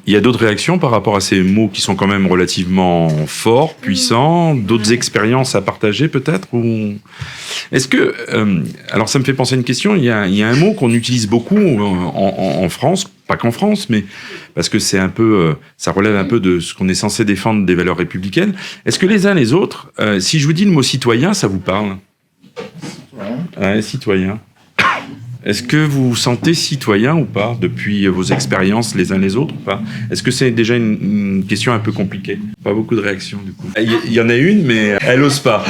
Il y a d'autres réactions par rapport à ces mots qui sont quand même relativement forts, puissants, d'autres expériences à partager peut-être ou... Est-ce que... alors ça me fait penser à une question, il y a un mot qu'on utilise beaucoup en France, pas qu'en France, mais parce que c'est un peu... ça relève un peu de ce qu'on est censé défendre des valeurs républicaines. Est-ce que les uns les autres, si je vous dis le mot citoyen, ça vous parle? Ouais, citoyen. Est-ce que vous vous sentez citoyen ou pas, depuis vos expériences les uns les autres ou pas? Est-ce que c'est déjà une question un peu compliquée? Pas beaucoup de réactions du coup. Il y en a une, mais elle ose pas.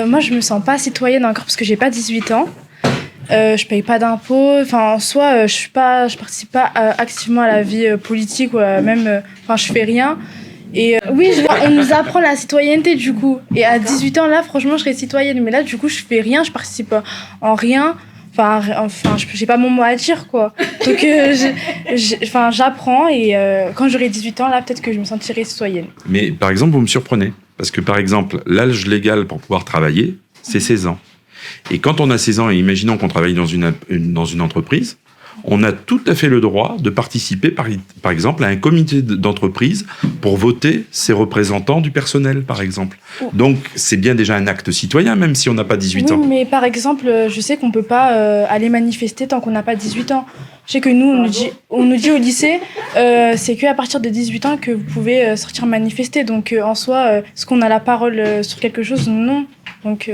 Moi, je me sens pas citoyenne encore parce que j'ai pas 18 ans. Je paye pas d'impôts. Enfin, en soi, je participe pas activement à la vie politique ou même. Enfin, je fais rien. Et oui, on nous apprend la citoyenneté du coup. Et à 18 ans, là, franchement, je serais citoyenne. Mais là, du coup, je fais rien, je participe en rien. Enfin, j'ai pas mon mot à dire, quoi. Donc, j'apprends et quand j'aurai 18 ans, là, peut-être que je me sentirai citoyenne. Mais par exemple, vous me surprenez. Parce que par exemple, l'âge légal pour pouvoir travailler, c'est 16 ans. Et quand on a 16 ans, et imaginons qu'on travaille dans une entreprise, on a tout à fait le droit de participer, par exemple, à un comité d'entreprise pour voter ses représentants du personnel, par exemple. Donc, c'est bien déjà un acte citoyen, même si on n'a pas 18 ans. Oui, mais par exemple, je sais qu'on ne peut pas aller manifester tant qu'on n'a pas 18 ans. Je sais que nous, on nous dit au lycée, c'est qu'à partir de 18 ans que vous pouvez sortir manifester. Donc, en soi, est-ce qu'on a la parole sur quelque chose? Non. Donc,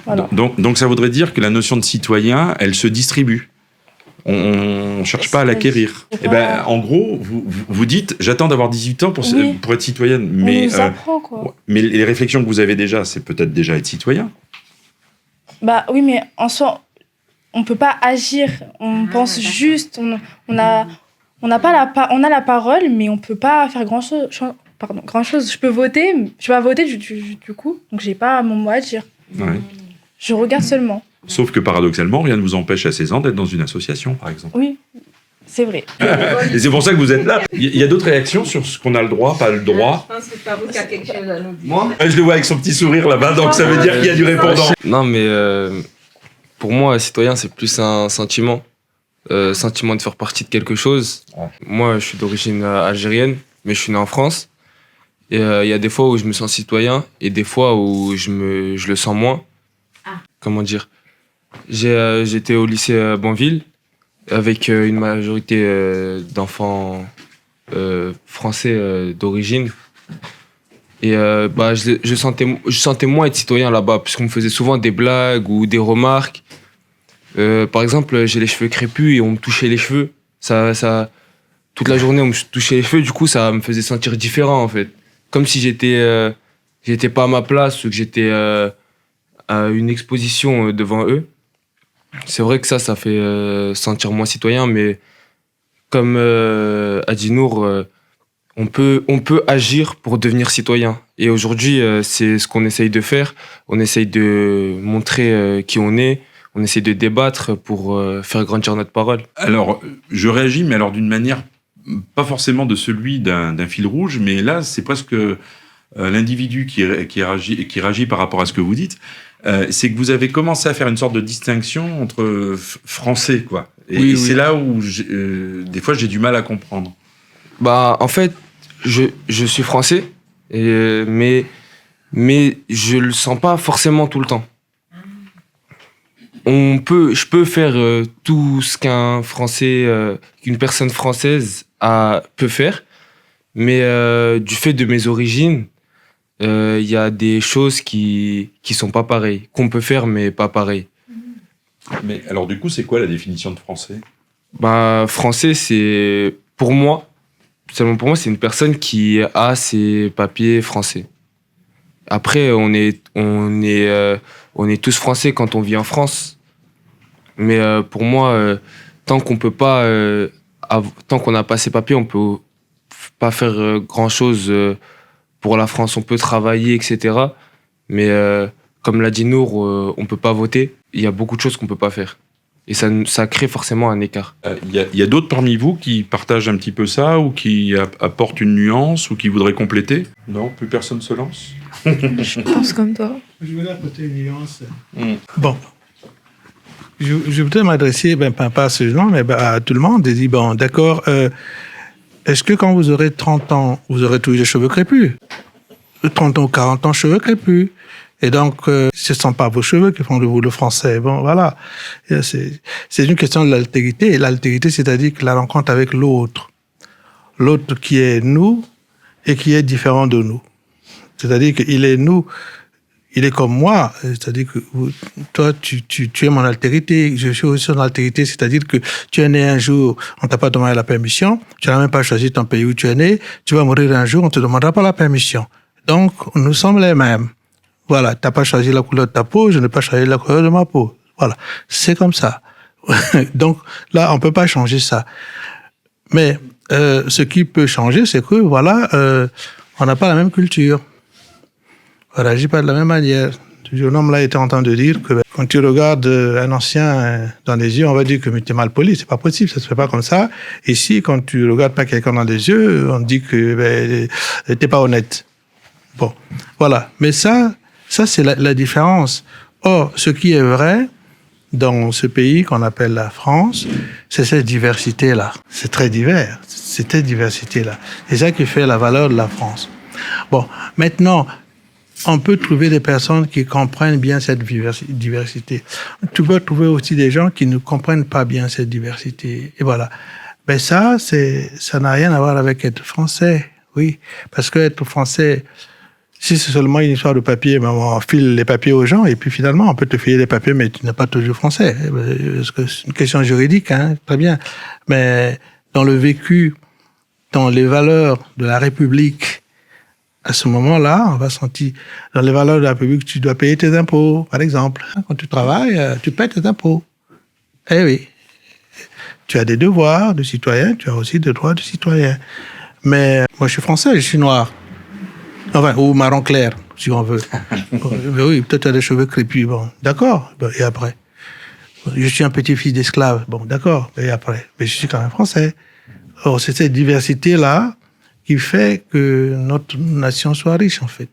voilà. Donc, ça voudrait dire que la notion de citoyen, elle se distribue. On ne cherche pas à l'acquérir. Et ben, en gros, vous dites, j'attends d'avoir 18 ans pour être citoyenne. Mais, on nous apprend, quoi. Mais les réflexions que vous avez déjà, c'est peut-être déjà être citoyen. Bah oui, mais en soi, on ne peut pas agir. On pense juste. On a la parole, mais on ne peut pas faire grand-chose. Je peux voter, je vais pas voter du coup, donc j'ai pas mon mot à dire. Ouais. Je regarde seulement. Sauf que paradoxalement, rien ne vous empêche à 16 ans d'être dans une association, par exemple. Oui, c'est vrai. Et c'est pour ça que vous êtes là. Il y a d'autres réactions sur ce qu'on a le droit, pas le droit? Je pense que Farouk a quelque chose à nous dire. Moi, je le vois avec son petit sourire là-bas, donc ça veut dire qu'il y a du répondant. Non, mais pour moi, citoyen, c'est plus un sentiment. Sentiment de faire partie de quelque chose. Ouais. Moi, je suis d'origine algérienne, mais je suis né en France. Et il y a des fois où je me sens citoyen et des fois où je le sens moins. Comment dire? J'étais au lycée Banville avec une majorité d'enfants français d'origine. Et je sentais moins être citoyen là-bas, puisqu'on me faisait souvent des blagues ou des remarques. Par exemple, j'ai les cheveux crépus et on me touchait les cheveux. Toute la journée, on me touchait les cheveux, du coup, ça me faisait sentir différent, en fait. Comme si j'étais pas à ma place ou que j'étais à une exposition devant eux. C'est vrai que ça fait sentir moins citoyen, mais comme a dit Nour, on peut agir pour devenir citoyen. Et aujourd'hui, c'est ce qu'on essaye de faire. On essaye de montrer qui on est. On essaye de débattre pour faire grandir notre parole. Alors, je réagis, mais alors d'une manière, pas forcément de celui d'un fil rouge, mais là, c'est presque l'individu qui réagit par rapport à ce que vous dites. C'est que vous avez commencé à faire une sorte de distinction entre français, quoi. Et c'est là où, des fois, j'ai du mal à comprendre. Bah, en fait, je suis français, mais je le sens pas forcément tout le temps. Je peux faire tout ce qu'une personne française peut faire, mais du fait de mes origines, il y a des choses qui sont pas pareilles, qu'on peut faire mais pas pareilles. Mais alors du coup, c'est quoi la définition de français? Bah, français, c'est pour moi, seulement pour moi, c'est une personne qui a ses papiers français. Après, on est tous français quand on vit en France. Mais pour moi, tant qu'on n'a pas ces papiers, on peut pas faire grand chose pour la France. On peut travailler, etc. Mais comme l'a dit Nour, on peut pas voter. Il y a beaucoup de choses qu'on peut pas faire. Et ça crée forcément un écart. Il y a d'autres parmi vous qui partagent un petit peu ça, ou qui apportent une nuance, ou qui voudraient compléter? Non, plus personne se lance? Je pense comme toi. Je voudrais apporter une nuance. Bon. je voudrais m'adresser, pas à ce genre, mais à tout le monde, et dire, bon, d'accord, est-ce que quand vous aurez 30 ans, vous aurez tous les cheveux crépus? 30 ans ou 40 ans, cheveux crépus. Et donc, ce ne sont pas vos cheveux qui font de vous le français. Bon, voilà. C'est une question de l'altérité. Et l'altérité, c'est-à-dire que la rencontre avec l'autre. L'autre qui est nous et qui est différent de nous. C'est-à-dire qu'il est nous, il est comme moi. C'est-à-dire que toi, tu es mon altérité. Je suis aussi ton altérité. C'est-à-dire que tu es né un jour, on t'a pas demandé la permission. Tu n'as même pas choisi ton pays où tu es né. Tu vas mourir un jour, on te demandera pas la permission. Donc, nous sommes les mêmes. Voilà, t'as pas choisi la couleur de ta peau, je n'ai pas choisi la couleur de ma peau. Voilà, c'est comme ça. Donc là, on peut pas changer ça. Mais ce qui peut changer, c'est que voilà, on n'a pas la même culture. On réagit pas de la même manière. Un homme là était en train de dire que quand tu regardes un ancien dans les yeux, on va dire que tu es mal poli. C'est pas possible, ça se fait pas comme ça. Ici, quand tu regardes pas quelqu'un dans les yeux, on dit que t'es pas honnête. Bon, voilà. Mais ça c'est la différence. Or, ce qui est vrai dans ce pays qu'on appelle la France, c'est cette diversité-là. C'est très divers. C'est cette diversité-là. C'est ça qui fait la valeur de la France. Bon, maintenant, on peut trouver des personnes qui comprennent bien cette diversité. Tu peux trouver aussi des gens qui ne comprennent pas bien cette diversité. Et voilà. Mais ça n'a rien à voir avec être français. Oui. Parce que être français, si c'est seulement une histoire de papier, on file les papiers aux gens et puis finalement, on peut te filer les papiers, mais tu n'es pas toujours français. Parce que c'est une question juridique, hein, très bien. Mais dans le vécu, dans les valeurs de la République, à ce moment-là, on va sentir, dans les valeurs de la République, tu dois payer tes impôts, par exemple. Quand tu travailles, tu paies tes impôts. Eh oui. Tu as des devoirs de citoyen, tu as aussi des droits de citoyen. Mais moi, je suis français, je suis noir. Enfin, ou marron clair, si on veut. Mais oui, peut-être tu as des cheveux crépus. Bon, d'accord. Et après? Je suis un petit-fils d'esclave. Bon, d'accord. Et après? Mais je suis quand même français. Or, c'est cette diversité-là qui fait que notre nation soit riche, en fait.